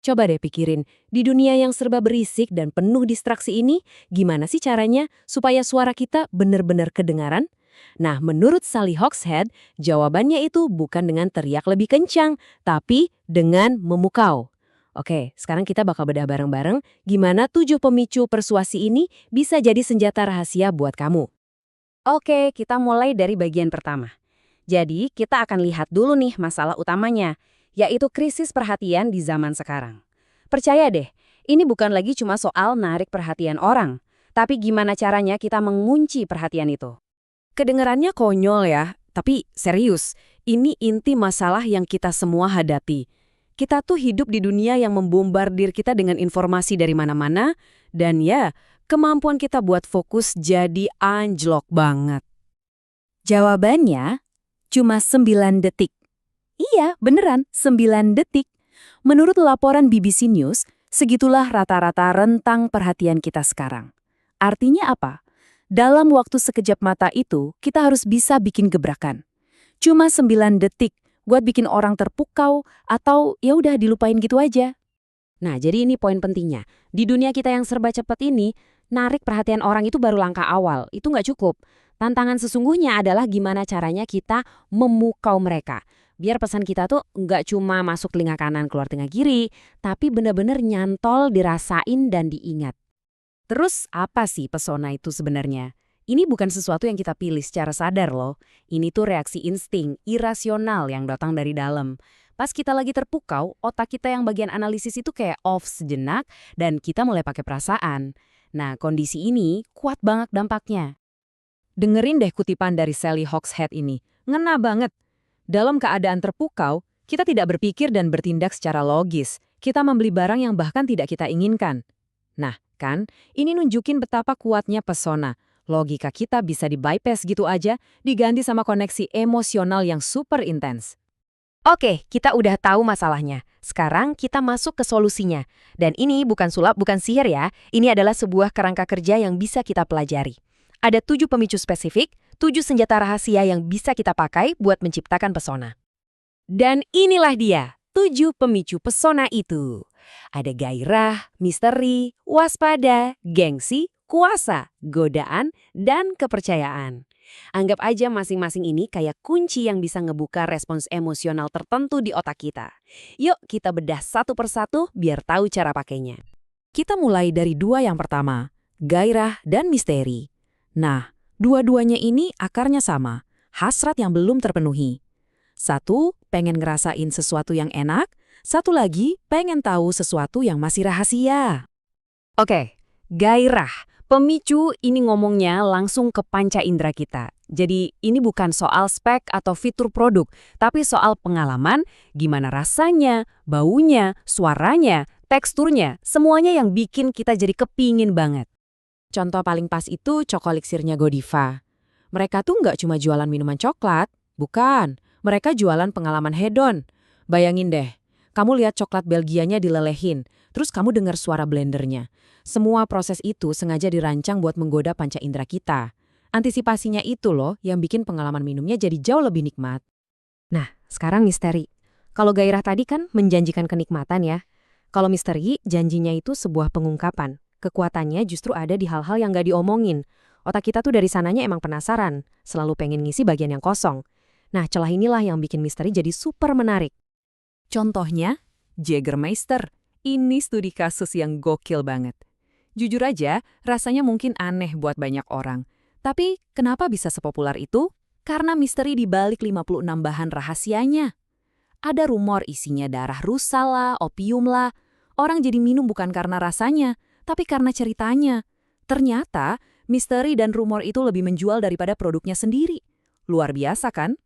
Coba deh pikirin, di dunia yang serba berisik dan penuh distraksi ini, gimana sih caranya supaya suara kita benar-benar kedengaran? Nah, menurut Sally Hogshead, jawabannya itu bukan dengan teriak lebih kencang, tapi dengan memukau. Oke, sekarang kita bakal bedah bareng-bareng gimana 7 pemicu persuasi ini bisa jadi senjata rahasia buat kamu. Oke, kita mulai dari bagian pertama. Jadi, kita akan lihat dulu nih masalah utamanya, yaitu krisis perhatian di zaman sekarang. Percaya deh, ini bukan lagi cuma soal narik perhatian orang, tapi gimana caranya kita mengunci perhatian itu. Kedengarannya konyol ya, tapi serius, ini inti masalah yang kita semua hadapi. Kita tuh hidup di dunia yang membombardir kita dengan informasi dari mana-mana, dan ya, kemampuan kita buat fokus jadi anjlok banget. Jawabannya, cuma 9 detik. Iya, beneran, 9 detik. Menurut laporan BBC News, segitulah rata-rata rentang perhatian kita sekarang. Artinya apa? Dalam waktu sekejap mata itu, kita harus bisa bikin gebrakan. Cuma 9 detik buat bikin orang terpukau atau ya udah dilupain gitu aja. Nah, jadi ini poin pentingnya. Di dunia kita yang serba cepat ini, narik perhatian orang itu baru langkah awal. Itu nggak cukup. Tantangan sesungguhnya adalah gimana caranya kita memukau mereka. Biar pesan kita tuh nggak cuma masuk telinga kanan keluar telinga kiri, tapi benar-benar nyantol, dirasain, dan diingat. Terus apa sih pesona itu sebenarnya? Ini bukan sesuatu yang kita pilih secara sadar loh. Ini tuh reaksi insting, irasional yang datang dari dalam. Pas kita lagi terpukau, otak kita yang bagian analisis itu kayak off sejenak dan kita mulai pakai perasaan. Nah, kondisi ini kuat banget dampaknya. Dengerin deh kutipan dari Sally Hogshead ini. Ngena banget. Dalam keadaan terpukau, kita tidak berpikir dan bertindak secara logis. Kita membeli barang yang bahkan tidak kita inginkan. Nah, kan, ini nunjukin betapa kuatnya pesona. Logika kita bisa di-bypass gitu aja, diganti sama koneksi emosional yang super intens. Oke, kita udah tahu masalahnya. Sekarang kita masuk ke solusinya. Dan ini bukan sulap, bukan sihir ya. Ini adalah sebuah kerangka kerja yang bisa kita pelajari. Ada 7 pemicu spesifik, 7 senjata rahasia yang bisa kita pakai buat menciptakan pesona. Dan inilah dia, 7 pemicu pesona itu. Ada gairah, misteri, waspada, gengsi, kuasa, godaan, dan kepercayaan. Anggap aja masing-masing ini kayak kunci yang bisa ngebuka respons emosional tertentu di otak kita. Yuk kita bedah satu persatu biar tahu cara pakainya. Kita mulai dari 2 yang pertama, gairah dan misteri. Nah, dua-duanya ini akarnya sama, hasrat yang belum terpenuhi. Satu, pengen ngerasain sesuatu yang enak, satu lagi pengen tahu sesuatu yang masih rahasia. Oke, gairah. Pemicu ini ngomongnya langsung ke panca indera kita. Jadi ini bukan soal spek atau fitur produk, tapi soal pengalaman, gimana rasanya, baunya, suaranya, teksturnya, semuanya yang bikin kita jadi kepingin banget. Contoh paling pas itu Cokoliksirnya Godiva. Mereka tuh nggak cuma jualan minuman coklat, bukan. Mereka jualan pengalaman hedon. Bayangin deh, kamu lihat coklat Belgianya dilelehin, terus kamu dengar suara blendernya. Semua proses itu sengaja dirancang buat menggoda panca indera kita. Antisipasinya itu loh yang bikin pengalaman minumnya jadi jauh lebih nikmat. Nah, sekarang misteri. Kalau gairah tadi kan menjanjikan kenikmatan ya. Kalau misteri, janjinya itu sebuah pengungkapan. Kekuatannya justru ada di hal-hal yang gak diomongin. Otak kita tuh dari sananya emang penasaran, selalu pengen ngisi bagian yang kosong. Nah, celah inilah yang bikin misteri jadi super menarik. Contohnya, Jägermeister. Ini studi kasus yang gokil banget. Jujur aja, rasanya mungkin aneh buat banyak orang. Tapi kenapa bisa sepopuler itu? Karena misteri di balik 56 bahan rahasianya. Ada rumor isinya darah rusa lah, opium lah. Orang jadi minum bukan karena rasanya, tapi karena ceritanya. Ternyata, misteri dan rumor itu lebih menjual daripada produknya sendiri. Luar biasa kan?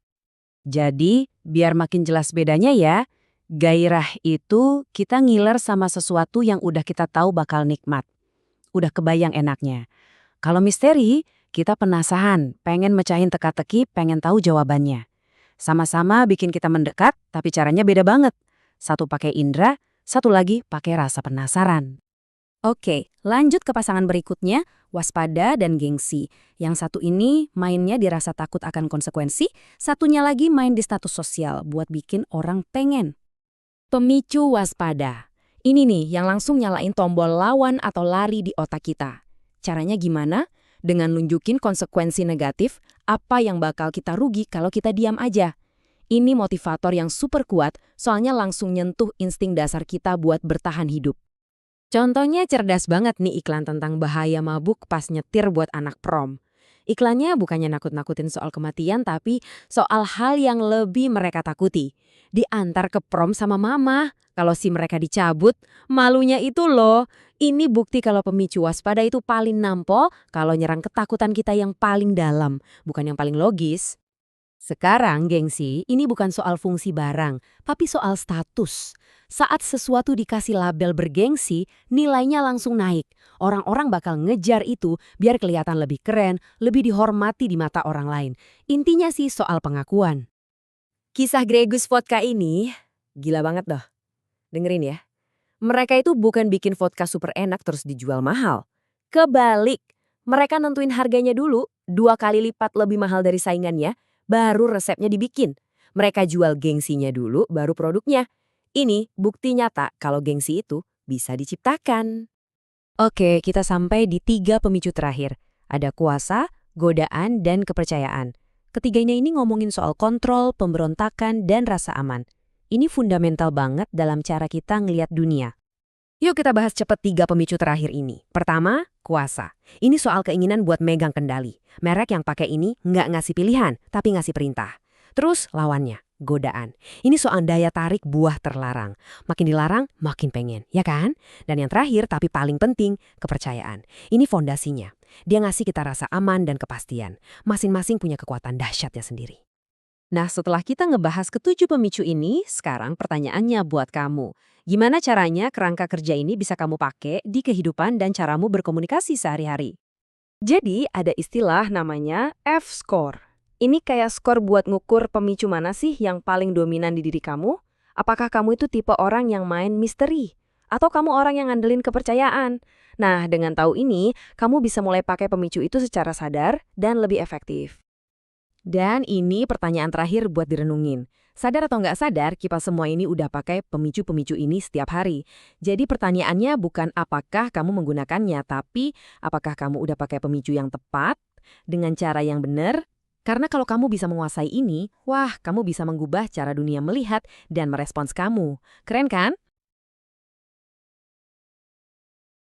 Jadi, biar makin jelas bedanya ya, gairah itu kita ngiler sama sesuatu yang udah kita tahu bakal nikmat. Udah kebayang enaknya. Kalau misteri, kita penasaran, pengen mecahin teka-teki, pengen tahu jawabannya. Sama-sama bikin kita mendekat, tapi caranya beda banget. Satu pakai indera, satu lagi pakai rasa penasaran. Oke, lanjut ke pasangan berikutnya, waspada dan gengsi. Yang satu ini mainnya di rasa takut akan konsekuensi, satunya lagi main di status sosial buat bikin orang pengen. Pemicu waspada. Ini nih yang langsung nyalain tombol lawan atau lari di otak kita. Caranya gimana? Dengan nunjukin konsekuensi negatif, apa yang bakal kita rugi kalau kita diam aja. Ini motivator yang super kuat, soalnya langsung nyentuh insting dasar kita buat bertahan hidup. Contohnya cerdas banget nih iklan tentang bahaya mabuk pas nyetir buat anak prom. Iklannya bukannya nakut-nakutin soal kematian, tapi soal hal yang lebih mereka takuti. Diantar ke prom sama mama. Kalau SIM mereka dicabut, malunya itu loh. Ini bukti kalau pemicu waspada itu paling nampol kalau nyerang ketakutan kita yang paling dalam, bukan yang paling logis. Sekarang, gengsi, ini bukan soal fungsi barang, tapi soal status. Saat sesuatu dikasih label bergengsi, nilainya langsung naik. Orang-orang bakal ngejar itu biar kelihatan lebih keren, lebih dihormati di mata orang lain. Intinya sih soal pengakuan. Kisah Gregus Vodka ini gila banget loh. Dengerin ya. Mereka itu bukan bikin vodka super enak terus dijual mahal. Kebalik, mereka nentuin harganya dulu, 2 kali lipat lebih mahal dari saingannya, baru resepnya dibikin. Mereka jual gengsinya dulu, baru produknya. Ini bukti nyata kalau gengsi itu bisa diciptakan. Oke, kita sampai di 3 pemicu terakhir. Ada kuasa, godaan, dan kepercayaan. Ketiganya ini ngomongin soal kontrol, pemberontakan, dan rasa aman. Ini fundamental banget dalam cara kita ngelihat dunia. Yuk kita bahas cepat 3 pemicu terakhir ini. Pertama, kuasa. Ini soal keinginan buat megang kendali. Merek yang pakai ini nggak ngasih pilihan, tapi ngasih perintah. Terus lawannya, godaan. Ini soal daya tarik buah terlarang. Makin dilarang, makin pengen, ya kan? Dan yang terakhir, tapi paling penting, kepercayaan. Ini fondasinya. Dia ngasih kita rasa aman dan kepastian. Masing-masing punya kekuatan dahsyatnya sendiri. Nah, setelah kita ngebahas ke-7 pemicu ini, sekarang pertanyaannya buat kamu. Gimana caranya kerangka kerja ini bisa kamu pakai di kehidupan dan caramu berkomunikasi sehari-hari? Jadi, ada istilah namanya F-score. Ini kayak skor buat ngukur pemicu mana sih yang paling dominan di diri kamu? Apakah kamu itu tipe orang yang main misteri? Atau kamu orang yang ngandelin kepercayaan? Nah, dengan tahu ini, kamu bisa mulai pakai pemicu itu secara sadar dan lebih efektif. Dan ini pertanyaan terakhir buat direnungin. Sadar atau nggak sadar, kita semua ini udah pakai pemicu-pemicu ini setiap hari. Jadi pertanyaannya bukan apakah kamu menggunakannya, tapi apakah kamu udah pakai pemicu yang tepat, dengan cara yang benar. Karena kalau kamu bisa menguasai ini, wah, kamu bisa mengubah cara dunia melihat dan merespons kamu. Keren kan?